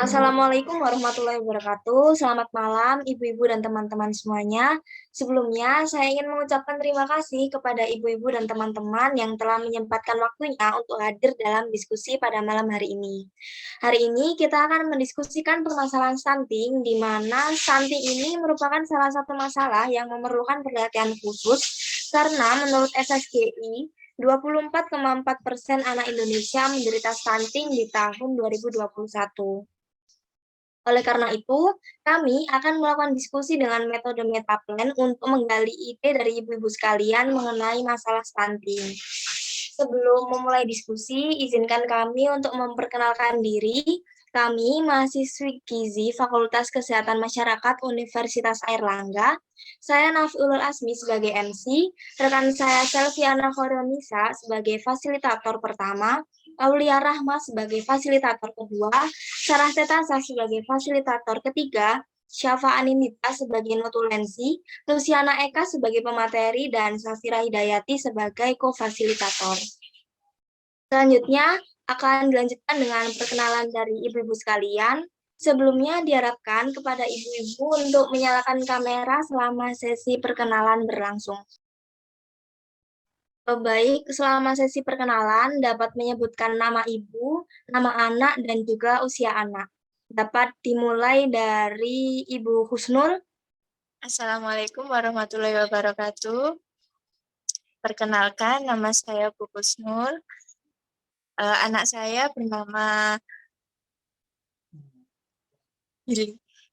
Assalamualaikum warahmatullahi wabarakatuh. Selamat malam, ibu-ibu dan teman-teman semuanya. Sebelumnya, saya ingin mengucapkan terima kasih kepada ibu-ibu dan teman-teman yang telah menyempatkan waktunya untuk hadir dalam diskusi pada malam hari ini. Hari ini kita akan mendiskusikan permasalahan stunting, di mana stunting ini merupakan salah satu masalah yang memerlukan perhatian khusus karena menurut SSGI, 24,4% anak Indonesia menderita stunting di tahun 2021. Oleh karena itu, kami akan melakukan diskusi dengan metode Metaplan untuk menggali ide dari ibu-ibu sekalian mengenai masalah stunting. Sebelum memulai diskusi, izinkan kami untuk memperkenalkan diri. Kami mahasiswi Gizi Fakultas Kesehatan Masyarakat Universitas Airlangga. Saya Nafiulul Asmi sebagai MC, rekan saya Selviana Khorionisa sebagai fasilitator pertama, Aulia Rahma sebagai fasilitator kedua, Sarah Tetasa sebagai fasilitator ketiga, Syafa Aninita sebagai notulensi, Luciana Eka sebagai pemateri, dan Safira Hidayati sebagai co-fasilitator. Selanjutnya akan dilanjutkan dengan perkenalan dari ibu-ibu sekalian. Sebelumnya diharapkan kepada ibu-ibu untuk menyalakan kamera selama sesi perkenalan berlangsung. Baik, selama sesi perkenalan dapat menyebutkan nama ibu, nama anak, dan juga usia anak. Dapat dimulai dari Ibu Husnul. Assalamualaikum warahmatullahi wabarakatuh. Perkenalkan, nama saya Bu Husnul. Anak saya bernama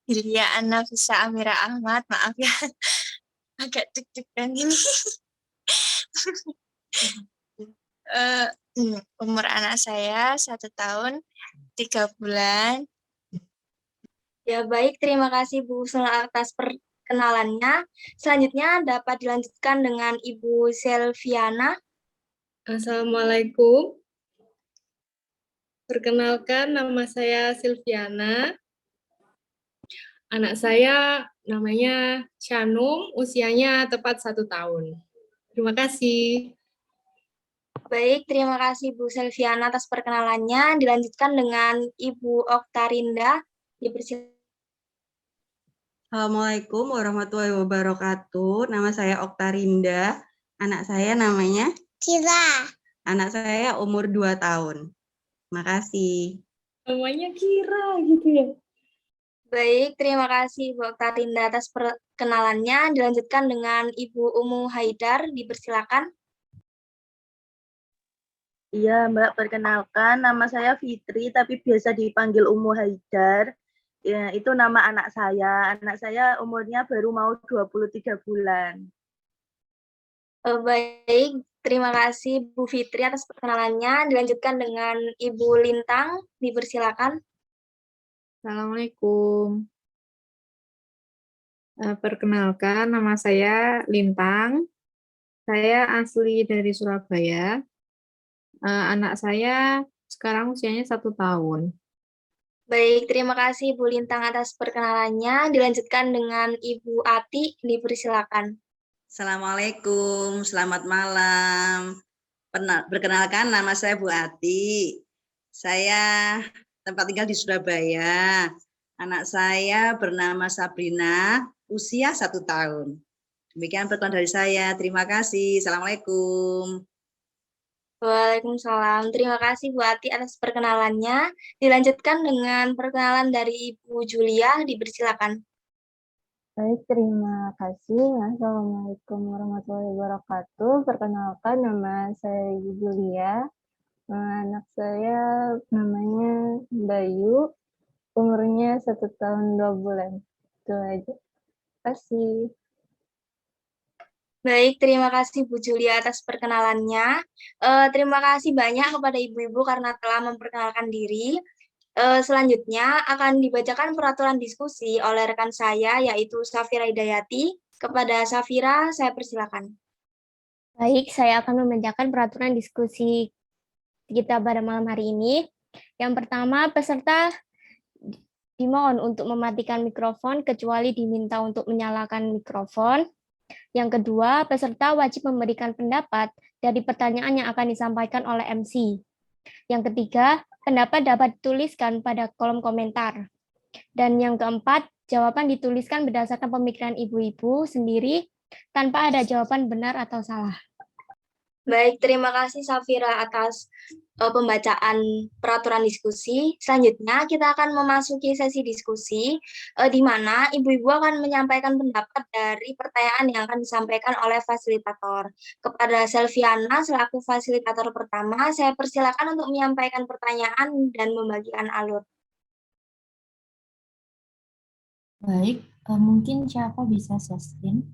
Hilya Anafisa Amira Ahmad. Maaf ya, agak deg-degan ini. Umur anak saya 1 tahun 3 bulan. Ya baik, terima kasih Bu Husnul atas perkenalannya. Selanjutnya dapat dilanjutkan dengan Ibu Selviana. Assalamualaikum. Perkenalkan, nama saya Silviana. Anak saya namanya Shanum, usianya tepat 1 tahun. Terima kasih. Baik, terima kasih Bu Selviana atas perkenalannya. Dilanjutkan dengan Ibu Oktarinda. Assalamualaikum warahmatullahi wabarakatuh. Nama saya Oktarinda. Anak saya namanya Kira. Anak saya umur 2 tahun. Makasih. Namanya Kira gitu ya. Baik, terima kasih Bu Oktarinda atas perkenalannya. Dilanjutkan dengan Ibu Umu Haidar, dipersilakan. Iya, Mbak, perkenalkan nama saya Fitri, tapi biasa dipanggil Umu Haidar. Ya, itu nama anak saya. Anak saya umurnya baru mau 23 bulan. Baik, terima kasih Bu Fitri atas perkenalannya. Dilanjutkan dengan Ibu Lintang, dipersilakan. Assalamualaikum. Perkenalkan, nama saya Lintang. Saya asli dari Surabaya. Anak saya sekarang usianya 1 tahun. Baik, terima kasih Bu Lintang atas perkenalannya. Dilanjutkan dengan Ibu Ati, dipersilakan. Assalamualaikum, selamat malam. Perkenalkan, nama saya Bu Ati. Saya tempat tinggal di Surabaya. Anak saya bernama Sabrina, usia 1 tahun. Demikian perkenalan dari saya. Terima kasih. Assalamualaikum. Waalaikumsalam. Terima kasih Bu Ati atas perkenalannya. Dilanjutkan dengan perkenalan dari Ibu Julia, dipersilakan. Baik, terima kasih. Assalamualaikum warahmatullahi wabarakatuh. Perkenalkan, nama saya Ibu Julia. Anak saya namanya Bayu, umurnya 1 tahun 2 bulan. Itu aja. Terima kasih. Baik, terima kasih Bu Julia atas perkenalannya. Terima kasih banyak kepada ibu-ibu karena telah memperkenalkan diri. Selanjutnya akan dibacakan peraturan diskusi oleh rekan saya, yaitu Safira Hidayati. Kepada Safira, saya persilakan. Baik, saya akan membacakan peraturan diskusi kita pada malam hari ini. Yang pertama, peserta dimohon untuk mematikan mikrofon kecuali diminta untuk menyalakan mikrofon. Yang kedua, peserta wajib memberikan pendapat dari pertanyaan yang akan disampaikan oleh MC. Yang ketiga, pendapat dapat dituliskan pada kolom komentar. Dan yang keempat, jawaban dituliskan berdasarkan pemikiran ibu-ibu sendiri tanpa ada jawaban benar atau salah. Baik, terima kasih Safira atas pembacaan peraturan diskusi. Selanjutnya kita akan memasuki sesi diskusi di mana ibu-ibu akan menyampaikan pendapat dari pertanyaan yang akan disampaikan oleh fasilitator. Kepada Selviana selaku fasilitator pertama, saya persilakan untuk menyampaikan pertanyaan dan membagikan alur. Baik, mungkin siapa bisa share screen?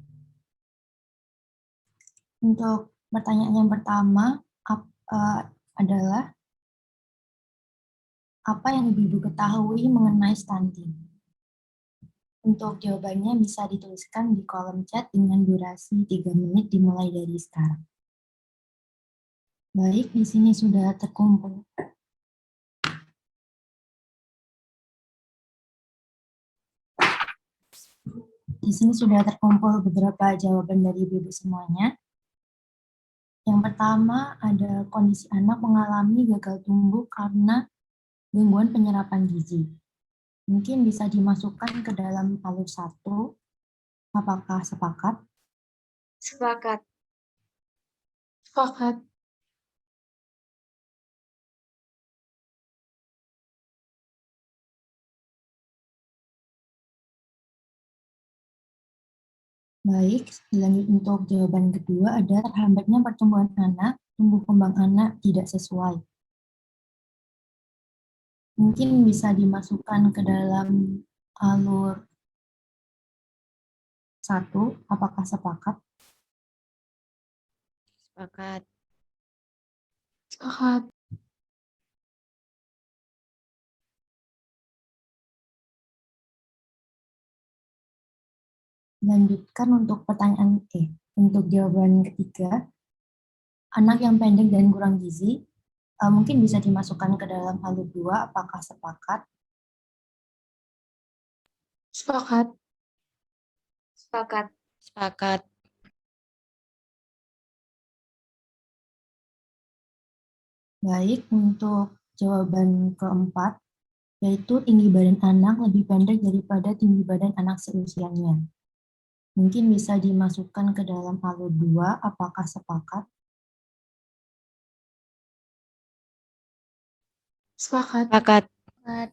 Untuk pertanyaan yang pertama adalah apa yang ibu-ibu ketahui mengenai stunting? Untuk jawabannya bisa dituliskan di kolom chat dengan durasi 3 menit dimulai dari sekarang. Baik, di sini sudah terkumpul. Di sini sudah terkumpul beberapa jawaban dari ibu-ibu semuanya. Yang pertama, ada kondisi anak mengalami gagal tumbuh karena gangguan penyerapan gizi. Mungkin bisa dimasukkan ke dalam alur 1. Apakah sepakat? Sepakat. Sepakat. Baik, lanjut untuk jawaban kedua ada terhambatnya pertumbuhan anak, tumbuh kembang anak tidak sesuai. Mungkin bisa dimasukkan ke dalam alur 1. Apakah sepakat? Sepakat. Sepakat. Lanjutkan untuk pertanyaan untuk jawaban ketiga, anak yang pendek dan kurang gizi, mungkin bisa dimasukkan ke dalam alur 2, apakah sepakat? Sepakat. Sepakat. Sepakat. Baik, untuk jawaban keempat, yaitu tinggi badan anak lebih pendek daripada tinggi badan anak seusianya. Mungkin bisa dimasukkan ke dalam alur 2, apakah sepakat? Sepakat. Sepakat.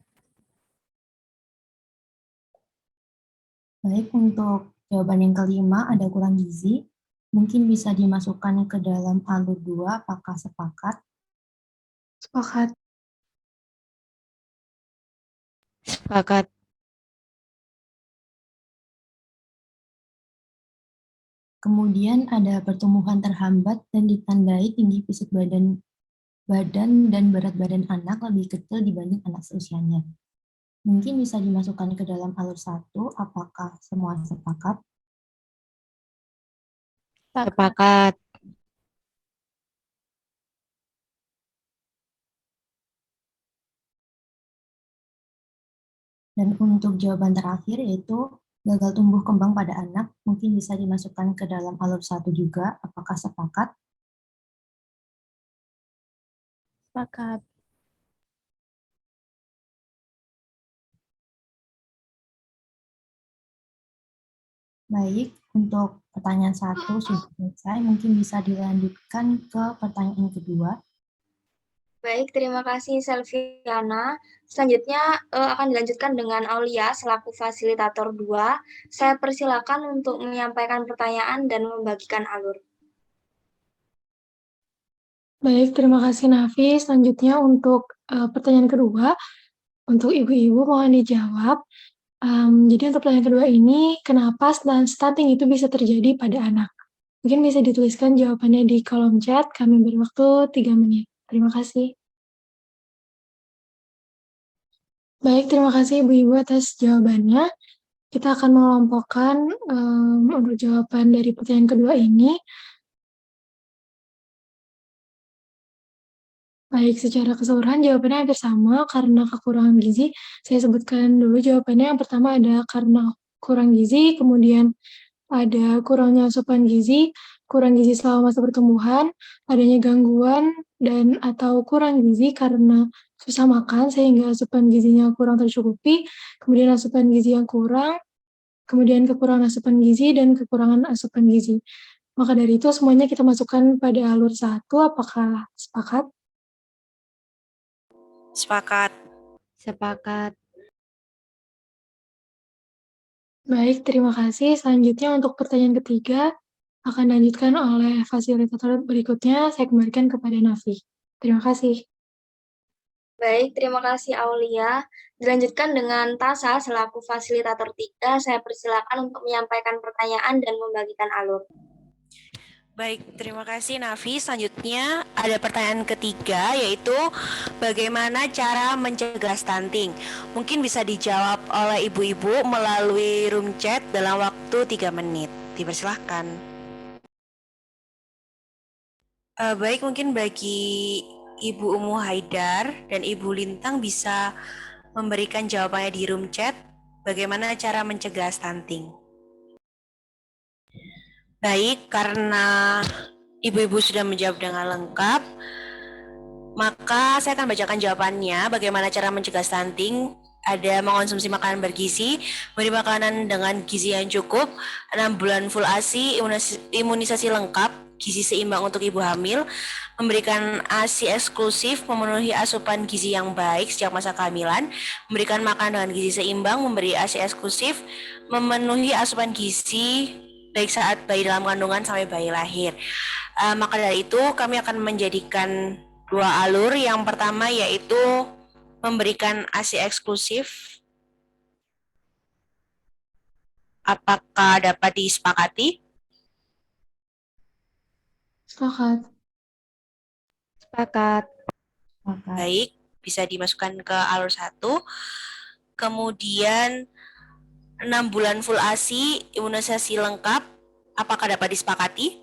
Baik, untuk jawaban yang kelima ada kurang gizi. Mungkin bisa dimasukkan ke dalam alur 2, apakah sepakat? Sepakat. Sepakat. Kemudian ada pertumbuhan terhambat dan ditandai tinggi fisik badan dan berat badan anak lebih kecil dibanding anak seusianya. Mungkin bisa dimasukkan ke dalam alur 1, apakah semua sepakat? Sepakat. Dan untuk jawaban terakhir yaitu gagal tumbuh kembang pada anak, mungkin bisa dimasukkan ke dalam alur 1 juga, apakah sepakat? Sepakat. Baik, untuk pertanyaan 1 sudah selesai, mungkin bisa dilanjutkan ke pertanyaan kedua. Baik, terima kasih Selviana. Selanjutnya akan dilanjutkan dengan Aulia selaku fasilitator 2. Saya persilakan untuk menyampaikan pertanyaan dan membagikan alur. Baik, terima kasih Nafi. Selanjutnya untuk pertanyaan kedua, untuk ibu-ibu mohon dijawab. Jadi untuk pertanyaan kedua ini, kenapa stunting itu bisa terjadi pada anak? Mungkin bisa dituliskan jawabannya di kolom chat, kami beri waktu 3 menit. Terima kasih. Baik, terima kasih ibu-ibu atas jawabannya. Kita akan mengelompokkan untuk jawaban dari pertanyaan kedua ini. Baik, secara keseluruhan jawabannya hampir sama karena kekurangan gizi. Saya sebutkan dulu jawabannya. Yang pertama ada karena kurang gizi, kemudian ada kurangnya asupan gizi, kurang gizi selama masa pertumbuhan, adanya gangguan dan atau kurang gizi karena susah makan sehingga asupan gizinya kurang tercukupi, kemudian asupan gizi yang kurang, kemudian kekurangan asupan gizi dan kekurangan asupan gizi. Maka dari itu semuanya kita masukkan pada alur 1, apakah sepakat? Sepakat. Sepakat. Baik, terima kasih. Selanjutnya untuk pertanyaan ketiga akan dilanjutkan oleh fasilitator berikutnya. Saya kembalikan kepada Nafi. Terima kasih. Baik, terima kasih Aulia. Dilanjutkan dengan Tasa selaku fasilitator 3. Saya persilakan untuk menyampaikan pertanyaan dan membagikan alur. Baik, terima kasih Nafi. Selanjutnya ada pertanyaan ketiga, yaitu bagaimana cara mencegah stunting? Mungkin bisa dijawab oleh ibu-ibu melalui room chat dalam waktu 3 menit. Dipersilahkan. Baik, mungkin bagi Ibu Umu Haidar dan Ibu Lintang bisa memberikan jawabannya di room chat. Bagaimana cara mencegah stunting? Baik, karena ibu-ibu sudah menjawab dengan lengkap, maka saya akan bacakan jawabannya. Bagaimana cara mencegah stunting? Ada mengonsumsi makanan bergizi, beri makanan dengan gizi yang cukup, 6 bulan full ASI, imunisasi lengkap, gizi seimbang untuk ibu hamil, memberikan ASI eksklusif, memenuhi asupan gizi yang baik sejak masa kehamilan, memberikan makanan dengan gizi seimbang, memberi ASI eksklusif, memenuhi asupan gizi baik saat bayi dalam kandungan sampai bayi lahir. Maka dari itu kami akan menjadikan 2 alur. Yang pertama yaitu memberikan ASI eksklusif. Apakah dapat disepakati? Sepakat. Sepakat. Baik, bisa dimasukkan ke alur 1. Kemudian 6 bulan full ASI, imunisasi lengkap. Apakah dapat disepakati?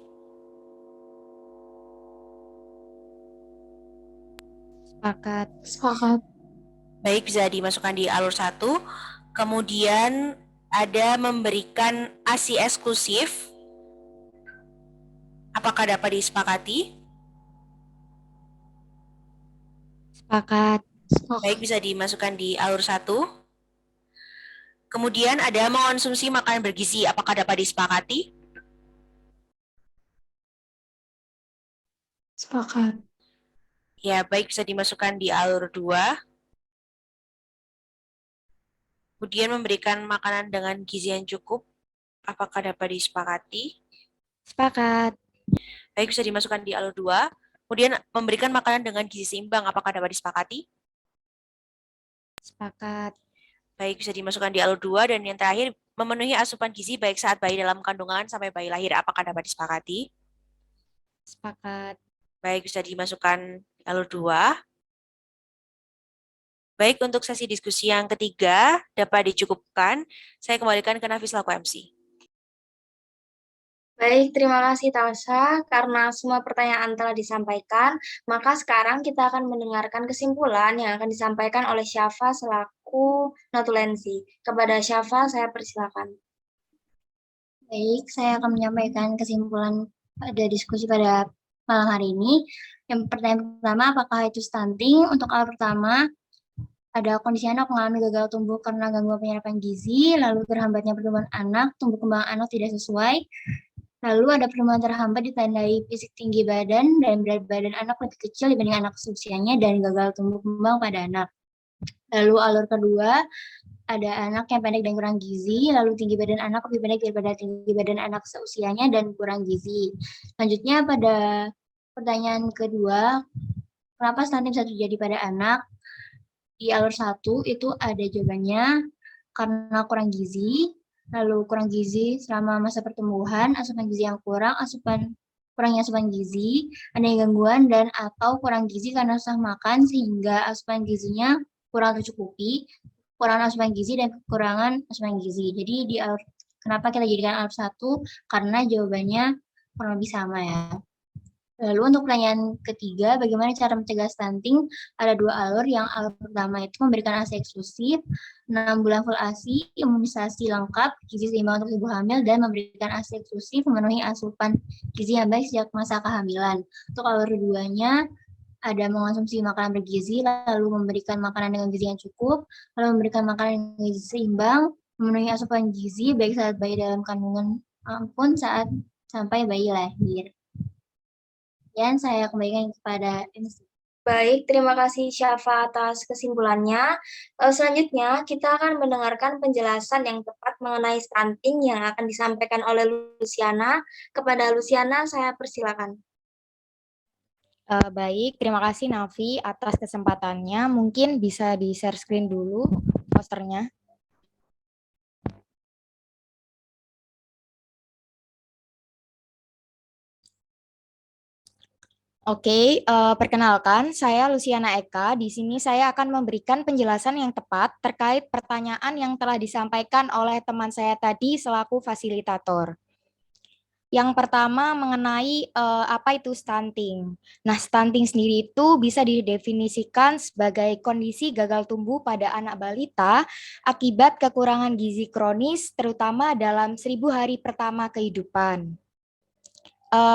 Sepakat. Sepakat. Baik, bisa dimasukkan di alur 1. Kemudian ada memberikan ASI eksklusif. Apakah dapat disepakati? Sepakat. Baik, bisa dimasukkan di alur 1. Kemudian ada mengonsumsi makanan bergizi. Apakah dapat disepakati? Sepakat. Ya, baik, bisa dimasukkan di alur 2. Kemudian memberikan makanan dengan gizi yang cukup. Apakah dapat disepakati? Sepakat. Baik, bisa dimasukkan di alur 2. Kemudian memberikan makanan dengan gizi seimbang. Apakah dapat disepakati? Sepakat. Baik, bisa dimasukkan di alur 2. Dan yang terakhir, memenuhi asupan gizi baik saat bayi dalam kandungan sampai bayi lahir. Apakah dapat disepakati? Sepakat. Baik, bisa dimasukkan di alur 2. Baik, untuk sesi diskusi yang ketiga dapat dicukupkan. Saya kembalikan ke Nafi selaku MC. Baik, terima kasih Tasa. Karena semua pertanyaan telah disampaikan, maka sekarang kita akan mendengarkan kesimpulan yang akan disampaikan oleh Syafa selaku notulensi. Kepada Syafa, saya persilakan. Baik, saya akan menyampaikan kesimpulan pada diskusi pada malam hari ini. Yang pertanyaan pertama, apakah itu stunting? Untuk hal pertama, ada kondisi anak mengalami gagal tumbuh karena gangguan penyerapan gizi, lalu terhambatnya pertumbuhan anak, tumbuh kembang anak tidak sesuai, lalu ada pertumbuhan terhambat ditandai fisik tinggi badan dan berat badan anak lebih kecil dibanding anak seusianya dan gagal tumbuh kembang pada anak. Lalu alur kedua, ada anak yang pendek dan kurang gizi, lalu tinggi badan anak lebih pendek daripada tinggi badan anak seusianya dan kurang gizi. Selanjutnya pada pertanyaan kedua, kenapa stunting bisa terjadi pada anak? Di alur 1 itu ada jawabannya karena kurang gizi, lalu kurang gizi selama masa pertumbuhan, asupan gizi yang kurang, kurangnya asupan gizi, adanya gangguan dan atau kurang gizi karena susah makan sehingga asupan gizinya kurang tercukupi, kekurangan asupan gizi dan kekurangan asupan gizi. Jadi di alur, kenapa kita jadikan alur 1? Karena jawabannya kurang lebih sama ya. Lalu untuk pertanyaan ketiga, bagaimana cara mencegah stunting? Ada dua alur. Yang alur pertama itu memberikan ASI eksklusif, 6 bulan full ASI, imunisasi lengkap, gizi seimbang untuk ibu hamil, dan memberikan ASI eksklusif memenuhi asupan gizi yang baik sejak masa kehamilan. Untuk alur keduanya, ada mengonsumsi makanan bergizi, lalu memberikan makanan dengan gizi yang cukup, lalu memberikan makanan dengan gizi seimbang, memenuhi asupan gizi baik saat bayi dalam kandungan maupun saat sampai bayi lahir. Dan saya kembalikan kepada MC. Baik, terima kasih Syafa atas kesimpulannya. Selanjutnya, kita akan mendengarkan penjelasan yang tepat mengenai stunting yang akan disampaikan oleh Luciana. Kepada Luciana, saya persilakan. Baik, terima kasih Nafi atas kesempatannya. Mungkin bisa di-share screen dulu posternya. Oke, perkenalkan, saya Luciana Eka. Di sini saya akan memberikan penjelasan yang tepat terkait pertanyaan yang telah disampaikan oleh teman saya tadi selaku fasilitator. Yang pertama mengenai apa itu stunting. Nah, stunting sendiri itu bisa didefinisikan sebagai kondisi gagal tumbuh pada anak balita akibat kekurangan gizi kronis, terutama dalam 1000 hari pertama kehidupan.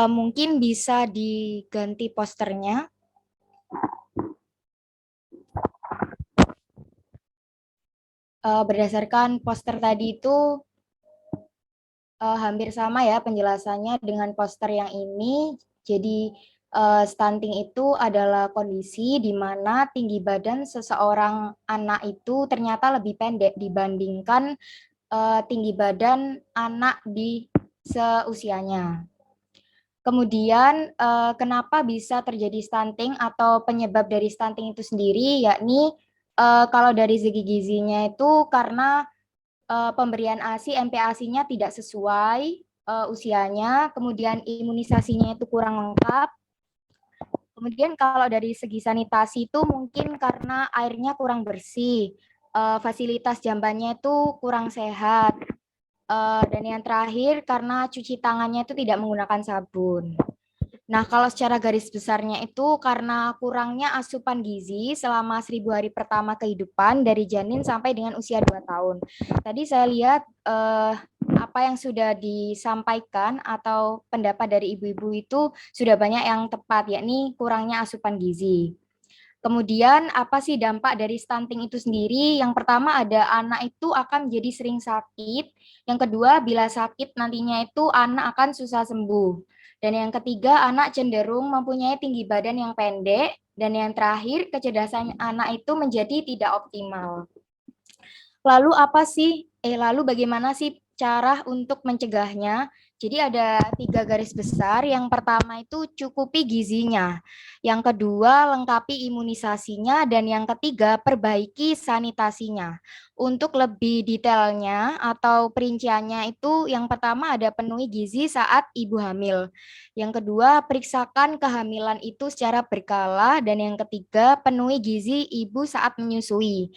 Mungkin bisa diganti posternya. Berdasarkan poster tadi itu hampir sama ya penjelasannya dengan poster yang ini. Jadi stunting itu adalah kondisi di mana tinggi badan seseorang anak itu ternyata lebih pendek dibandingkan tinggi badan anak di seusianya. Kemudian kenapa bisa terjadi stunting atau penyebab dari stunting itu sendiri, yakni kalau dari segi gizinya itu karena pemberian ASI, MPASI-nya tidak sesuai usianya, kemudian imunisasinya itu kurang lengkap. Kemudian kalau dari segi sanitasi itu mungkin karena airnya kurang bersih, fasilitas jambannya itu kurang sehat, dan yang terakhir karena cuci tangannya itu tidak menggunakan sabun. Nah, kalau secara garis besarnya itu karena kurangnya asupan gizi selama 1000 hari pertama kehidupan dari janin sampai dengan usia 2 tahun. Tadi saya lihat apa yang sudah disampaikan atau pendapat dari ibu-ibu itu sudah banyak yang tepat, yakni kurangnya asupan gizi. Kemudian apa sih dampak dari stunting itu sendiri? Yang pertama ada anak itu akan jadi sering sakit. Yang kedua, bila sakit nantinya itu anak akan susah sembuh. Dan yang ketiga, anak cenderung mempunyai tinggi badan yang pendek. Dan yang terakhir, kecerdasan anak itu menjadi tidak optimal. Lalu bagaimana sih cara untuk mencegahnya? Jadi ada 3 garis besar. Yang pertama itu cukupi gizinya. Yang kedua lengkapi imunisasinya. Dan yang ketiga perbaiki sanitasinya. Untuk lebih detailnya atau perinciannya itu yang pertama ada penuhi gizi saat ibu hamil. Yang kedua periksakan kehamilan itu secara berkala. Dan yang ketiga penuhi gizi ibu saat menyusui.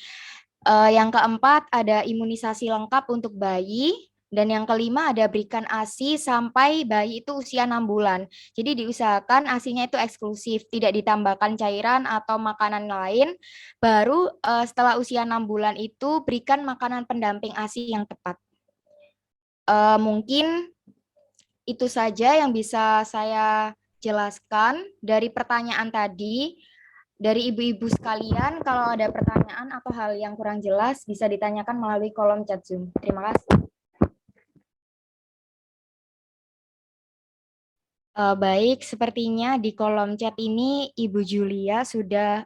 Yang keempat ada imunisasi lengkap untuk bayi. Dan yang kelima ada berikan ASI sampai bayi itu usia 6 bulan. Jadi diusahakan ASI-nya itu eksklusif, tidak ditambahkan cairan atau makanan lain. Baru setelah usia 6 bulan itu berikan makanan pendamping ASI yang tepat. Mungkin itu saja yang bisa saya jelaskan dari pertanyaan tadi. Dari ibu-ibu sekalian, kalau ada pertanyaan atau hal yang kurang jelas bisa ditanyakan melalui kolom chat Zoom. Terima kasih. Baik, sepertinya di kolom chat ini Ibu Julia sudah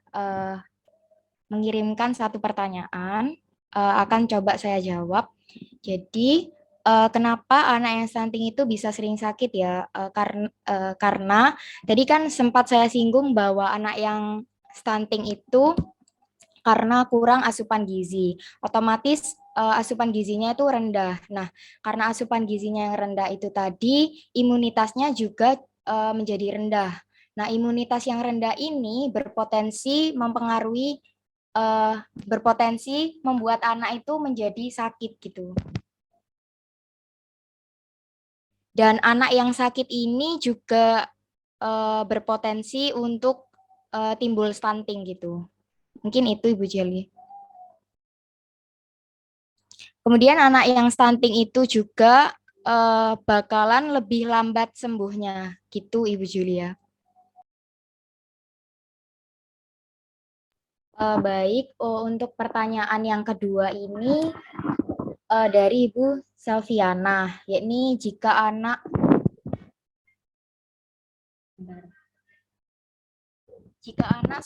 mengirimkan satu pertanyaan, akan coba saya jawab. Jadi, kenapa anak yang stunting itu bisa sering sakit ya? Karena tadi kan sempat saya singgung bahwa anak yang stunting itu karena kurang asupan gizi, otomatis asupan gizinya itu rendah. Nah, karena asupan gizinya yang rendah itu tadi, imunitasnya juga menjadi rendah. Nah, imunitas yang rendah ini berpotensi mempengaruhi, berpotensi membuat anak itu menjadi sakit gitu. Dan anak yang sakit ini juga berpotensi untuk timbul stunting gitu. Mungkin itu Ibu Jeli. Kemudian anak yang stunting itu juga bakalan lebih lambat sembuhnya, gitu Ibu Julia. Baik, untuk pertanyaan yang kedua ini dari Ibu Selviana, yakni jika anak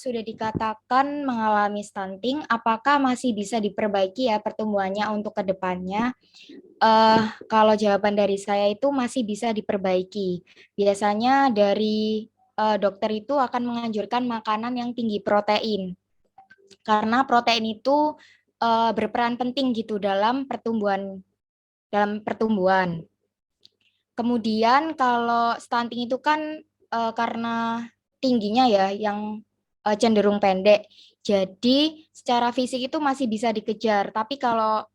sudah dikatakan mengalami stunting, apakah masih bisa diperbaiki ya pertumbuhannya untuk kedepannya? Kalau jawaban dari saya itu masih bisa diperbaiki. Biasanya dari dokter itu akan menganjurkan makanan yang tinggi protein, karena protein itu berperan penting gitu dalam pertumbuhan. Kemudian kalau stunting itu kan karena tingginya ya yang cenderung pendek. Jadi secara fisik itu masih bisa dikejar, tapi kalau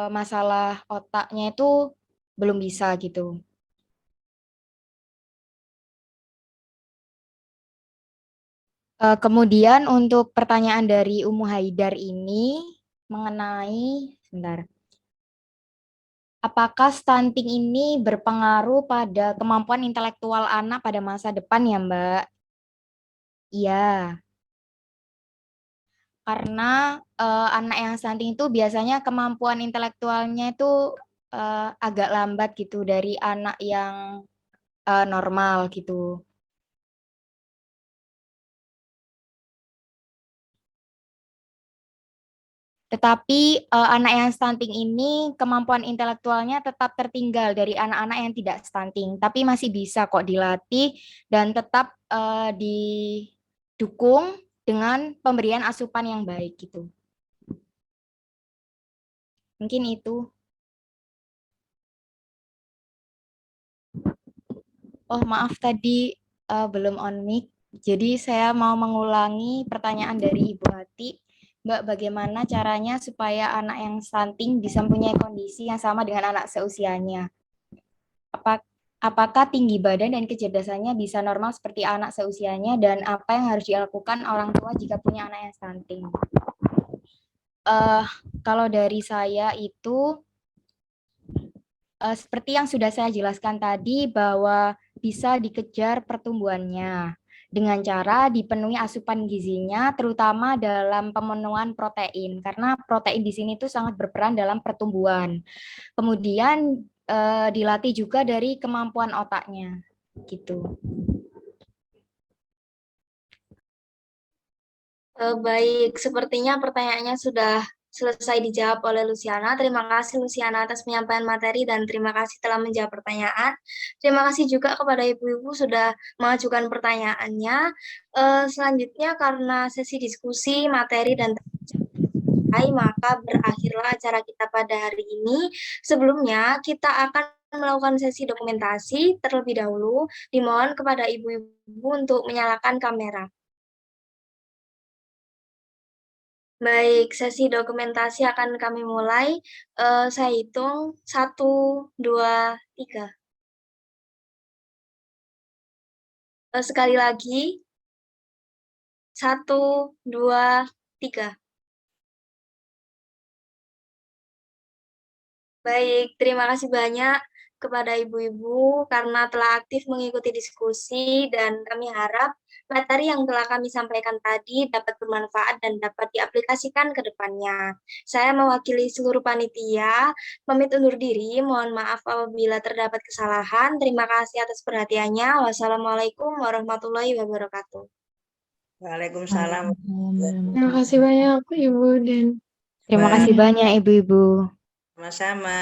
masalah otaknya itu belum bisa gitu. Kemudian untuk pertanyaan dari Umu Haidar ini mengenai, sebentar. Apakah stunting ini berpengaruh pada kemampuan intelektual anak pada masa depan ya, Mbak? Iya. Karena anak yang stunting itu biasanya kemampuan intelektualnya itu agak lambat gitu dari anak yang normal gitu. Tetapi anak yang stunting ini kemampuan intelektualnya tetap tertinggal dari anak-anak yang tidak stunting, tapi masih bisa kok dilatih dan tetap didukung dengan pemberian asupan yang baik gitu. Mungkin itu. Oh maaf tadi belum on mic, jadi saya mau mengulangi pertanyaan dari Ibu Hati. Mbak, bagaimana caranya supaya anak yang stunting bisa mempunyai kondisi yang sama dengan anak seusianya? Apakah tinggi badan dan kecerdasannya bisa normal seperti anak seusianya, dan apa yang harus dilakukan orang tua jika punya anak yang stunting? Kalau dari saya itu seperti yang sudah saya jelaskan tadi, bahwa bisa dikejar pertumbuhannya dengan cara dipenuhi asupan gizinya, terutama dalam pemenuhan protein, karena protein di sini tuh sangat berperan dalam pertumbuhan. Kemudian dilatih juga dari kemampuan otaknya, gitu. Baik, sepertinya pertanyaannya sudah selesai dijawab oleh Luciana. Terima kasih Luciana atas penyampaian materi dan terima kasih telah menjawab pertanyaan. Terima kasih juga kepada ibu-ibu sudah mengajukan pertanyaannya. Selanjutnya karena sesi diskusi, materi, dan maka berakhirlah acara kita pada hari ini. Sebelumnya kita akan melakukan sesi dokumentasi terlebih dahulu. Dimohon kepada ibu-ibu untuk menyalakan kamera. Baik, sesi dokumentasi akan kami mulai. Saya hitung 1, 2, 3. Sekali lagi. 1, 2, 3. Baik, terima kasih banyak kepada ibu-ibu karena telah aktif mengikuti diskusi, dan kami harap materi yang telah kami sampaikan tadi dapat bermanfaat dan dapat diaplikasikan ke depannya. Saya mewakili seluruh panitia, pamit undur diri, mohon maaf apabila terdapat kesalahan. Terima kasih atas perhatiannya. Wassalamualaikum warahmatullahi wabarakatuh. Waalaikumsalam. Terima kasih banyak Ibu dan Terima kasih banyak Ibu-ibu. Sama-sama.